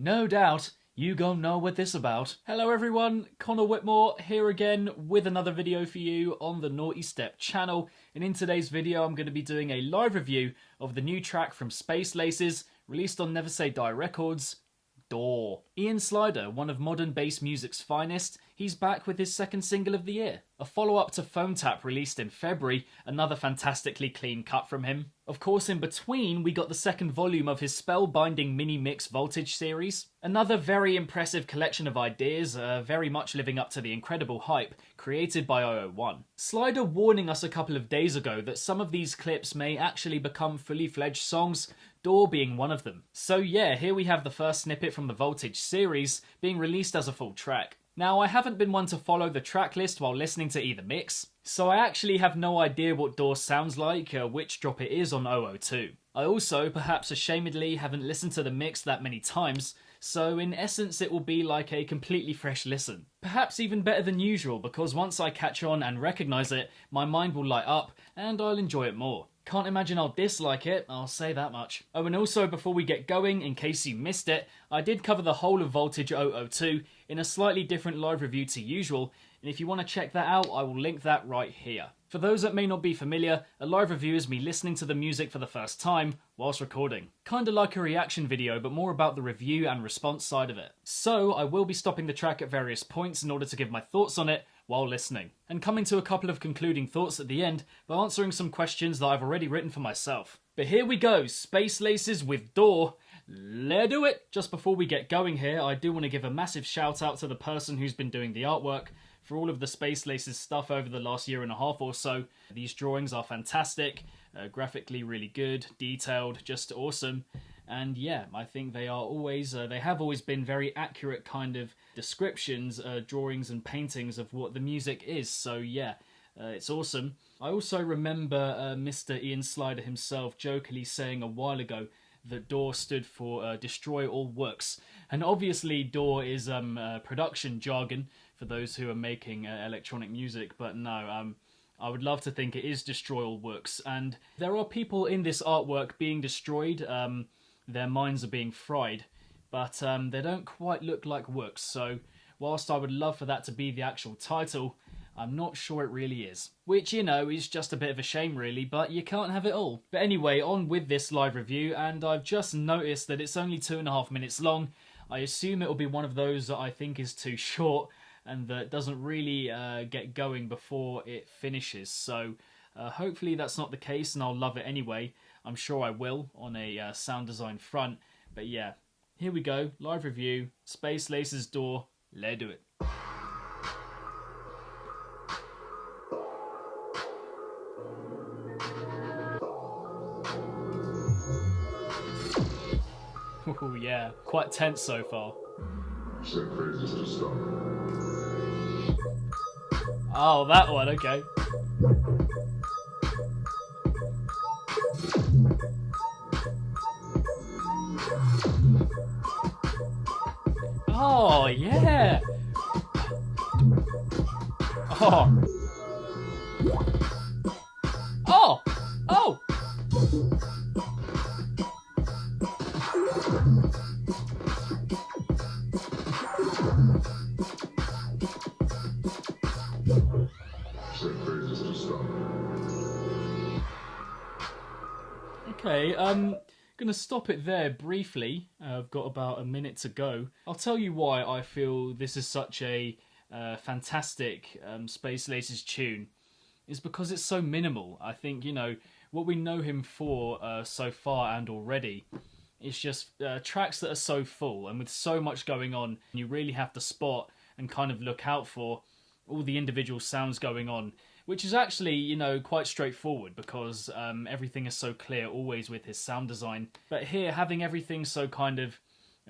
No doubt, you gon' know what this about. Hello everyone, Connor Whitmore here again with another video for you on the Nawtystep channel. And in today's video I'm going to be doing a live review of the new track from Space Laces, released on Never Say Die Records, D.A.W. Ian Slider, one of modern bass music's finest, he's back with his second single of the year. A follow-up to Phone Tap released in February, another fantastically clean cut from him. Of course, in between, we got the second volume of his spellbinding mini-mix Voltage series. Another very impressive collection of ideas, very much living up to the incredible hype created by 001. Slider warning us a couple of days ago that some of these clips may actually become fully fledged songs, D.A.W. being one of them. So yeah, here we have the first snippet from the Voltage series being released as a full track. Now, I haven't been one to follow the track list while listening to either mix, so I actually have no idea what D.A.W. sounds like, which drop it is on 002. I also, perhaps ashamedly, haven't listened to the mix that many times, so in essence it will be like a completely fresh listen. Perhaps even better than usual, because once I catch on and recognise it, my mind will light up and I'll enjoy it more. Can't imagine I'll dislike it, I'll say that much. Oh, and also before we get going, in case you missed it, I did cover the whole of Voltage 002 in a slightly different live review to usual, and if you want to check that out, I will link that right here. For those that may not be familiar, a live review is me listening to the music for the first time whilst recording. Kinda like a reaction video, but more about the review and response side of it. So I will be stopping the track at various points in order to give my thoughts on it while listening, and coming to a couple of concluding thoughts at the end by answering some questions that I've already written for myself. But here we go, Space Laces with D.A.W. Let's do it! Just before we get going here, I do want to give a massive shout out to the person who's been doing the artwork for all of the Space Laces stuff over the last year and a half or so. These drawings are fantastic, graphically really good, detailed, just awesome. And yeah, I think they are always, they have always been very accurate kind of descriptions, drawings and paintings of what the music is. So yeah, it's awesome. I also remember Mr. Ian Slider himself jokingly saying a while ago that D.A.W. stood for Destroy All Works. And obviously D.A.W. is production jargon for those who are making electronic music, but no, I would love to think it is Destroy All Works. And there are people in this artwork being destroyed, their minds are being fried, but they don't quite look like works, so whilst I would love for that to be the actual title, I'm not sure it really is. Which, you know, is just a bit of a shame really, but you can't have it all. But anyway, on with this live review, and I've just noticed that it's only 2.5 minutes long. I assume it'll be one of those that I think is too short, and that doesn't really get going before it finishes, so hopefully that's not the case and I'll love it anyway. I'm sure I will on a sound design front, but yeah, here we go, live review, Space Laces D.A.W. Let's do it. Oh yeah, quite tense so far. Oh, that one, okay. Oh, yeah. Oh. Oh. Oh. Okay, gonna stop it there briefly. I've got about a minute to go. I'll tell you why I feel this is such a fantastic Space Laces tune. Is because it's so minimal. I think, you know, what we know him for so far and already is just tracks that are so full and with so much going on, you really have to spot and kind of look out for all the individual sounds going on, which is actually, you know, quite straightforward because everything is so clear always with his sound design. But here, having everything so kind of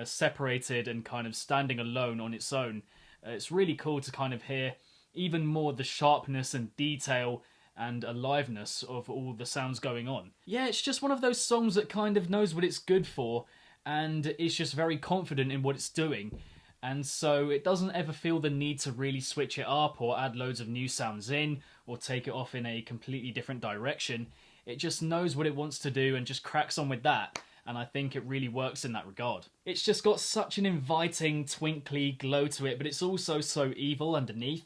separated and kind of standing alone on its own, it's really cool to kind of hear even more the sharpness and detail and aliveness of all the sounds going on. Yeah, it's just one of those songs that kind of knows what it's good for and is just very confident in what it's doing. And so it doesn't ever feel the need to really switch it up or add loads of new sounds in or take it off in a completely different direction. It just knows what it wants to do and just cracks on with that. and I think it really works in that regard. It's just got such an inviting, twinkly glow to it, but it's also so evil underneath.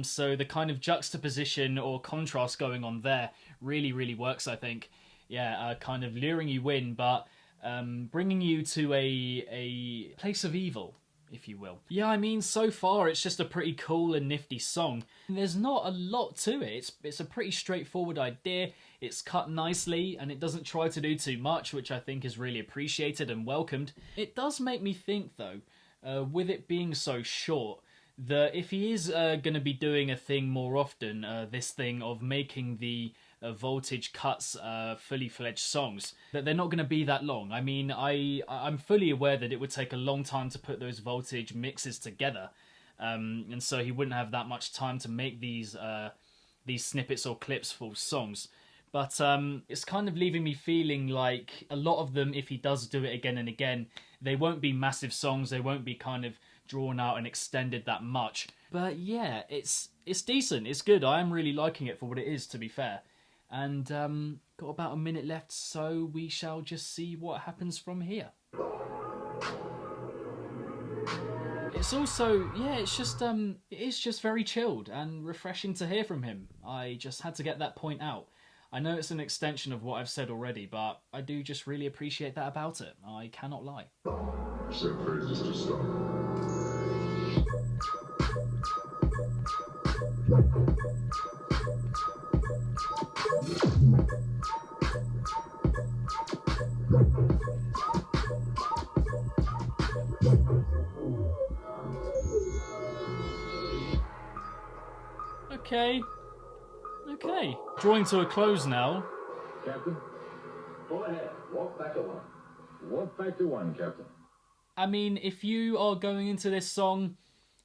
So the kind of juxtaposition or contrast going on there really, really works, I think. Yeah, kind of luring you in, but bringing you to a place of evil, if you will. Yeah, I mean, so far it's just a pretty cool and nifty song. There's not a lot to it. It's a pretty straightforward idea. It's cut nicely, and it doesn't try to do too much, which I think is really appreciated and welcomed. It does make me think, though, with it being so short, that if he is going to be doing a thing more often, this thing of making the voltage cuts fully fledged songs, that they're not going to be that long. I mean, I'm fully aware that it would take a long time to put those voltage mixes together, and so he wouldn't have that much time to make these snippets or clips full songs. But it's kind of leaving me feeling like a lot of them, if he does do it again and again, they won't be massive songs, they won't be kind of drawn out and extended that much. But yeah, it's decent, it's good, I am really liking it for what it is, to be fair. And got about a minute left, so we shall just see what happens from here. It's also, yeah, it's just it is just very chilled and refreshing to hear from him. I just had to get that point out. I know it's an extension of what I've said already, but I do just really appreciate that about it. I cannot lie. Say praises to stop. Okay. Drawing to a close now. Captain, go ahead. Walk back to one. Walk back to one, Captain. I mean, if you are going into this song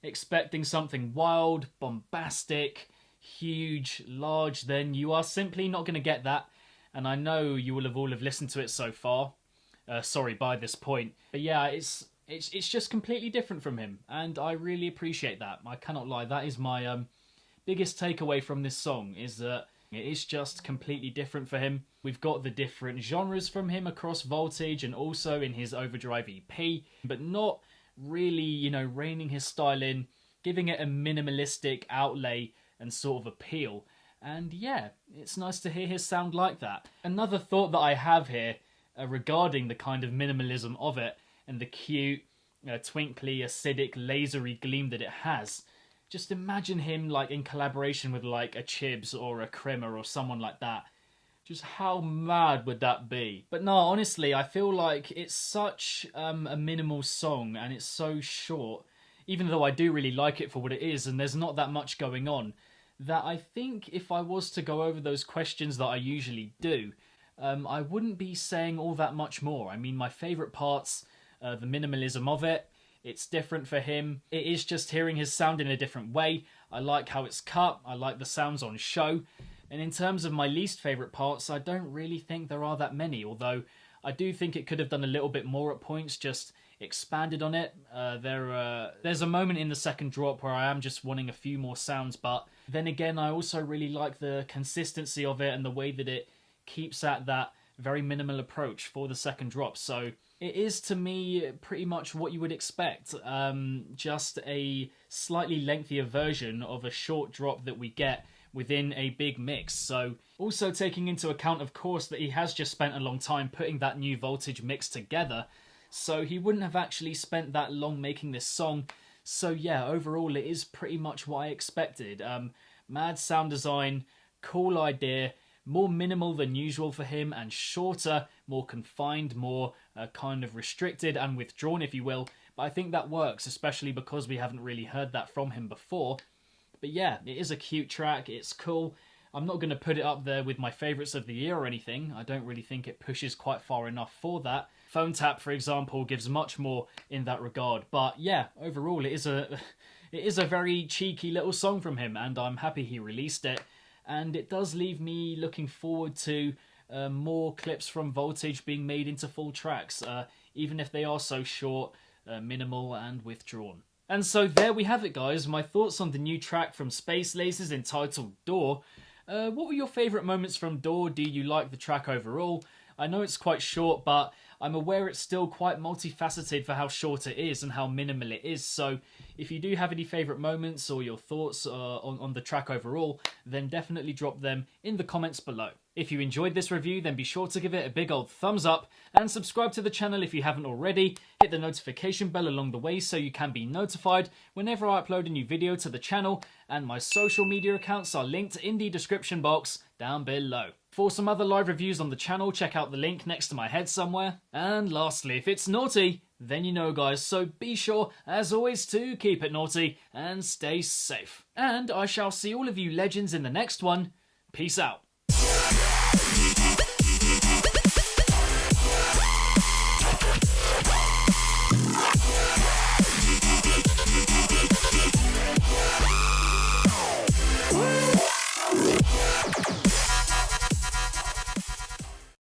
expecting something wild, bombastic, huge, large, then you are simply not going to get that. And I know you will have all listened to it so far. By this point. But yeah, it's just completely different from him, and I really appreciate that. I cannot lie. That is my biggest takeaway from this song, is that it is just completely different for him. We've got the different genres from him across Voltage and also in his Overdrive EP, but not really, reining his style in, giving it a minimalistic outlay and sort of appeal. And yeah, it's nice to hear his sound like that. Another thought that I have here regarding the kind of minimalism of it and the cute, twinkly, acidic, lasery gleam that it has. Just imagine him like in collaboration with like a Chibs or a Krimmer or someone like that. Just how mad would that be? But no, honestly, I feel like it's such a minimal song and it's so short, even though I do really like it for what it is and there's not that much going on, that I think if I was to go over those questions that I usually do, I wouldn't be saying all that much more. I mean, my favourite parts, the minimalism of it, it's different for him. It is just hearing his sound in a different way. I like how it's cut. I like the sounds on show. And in terms of my least favourite parts, I don't really think there are that many, although I do think it could have done a little bit more at points, just expanded on it. There's a moment in the second drop where I am just wanting a few more sounds, but then again, I also really like the consistency of it and the way that it keeps at that very minimal approach for the second drop. So it is, to me, pretty much what you would expect. Just a slightly lengthier version of a short drop that we get within a big mix. So also taking into account, of course, that he has just spent a long time putting that new Voltage mix together, so he wouldn't have actually spent that long making this song. So yeah, overall it is pretty much what I expected. Mad sound design, cool idea, more minimal than usual for him, and shorter, more confined, more kind of restricted and withdrawn, if you will. But I think that works, especially because we haven't really heard that from him before. But yeah, it is a cute track, it's cool. I'm not going to put it up there with my favourites of the year or anything. I don't really think it pushes quite far enough for that. Phone Tap, for example, gives much more in that regard. But yeah, overall, it is a very cheeky little song from him, and I'm happy he released it. And it does leave me looking forward to more clips from Voltage being made into full tracks, even if they are so short, minimal and withdrawn. And so there we have it, guys. My thoughts on the new track from Space Lasers entitled D.A.W. What were your favourite moments from D.A.W? Do you like the track overall? I know it's quite short, but I'm aware it's still quite multifaceted for how short it is and how minimal it is, so if you do have any favourite moments or your thoughts on the track overall, then definitely drop them in the comments below. If you enjoyed this review, then be sure to give it a big old thumbs up and subscribe to the channel if you haven't already. Hit the notification bell along the way so you can be notified whenever I upload a new video to the channel, and my social media accounts are linked in the description box down below. For some other live reviews on the channel, check out the link next to my head somewhere. And lastly, if it's naughty, then you know guys, so be sure, as always, to keep it naughty and stay safe. And I shall see all of you legends in the next one. Peace out.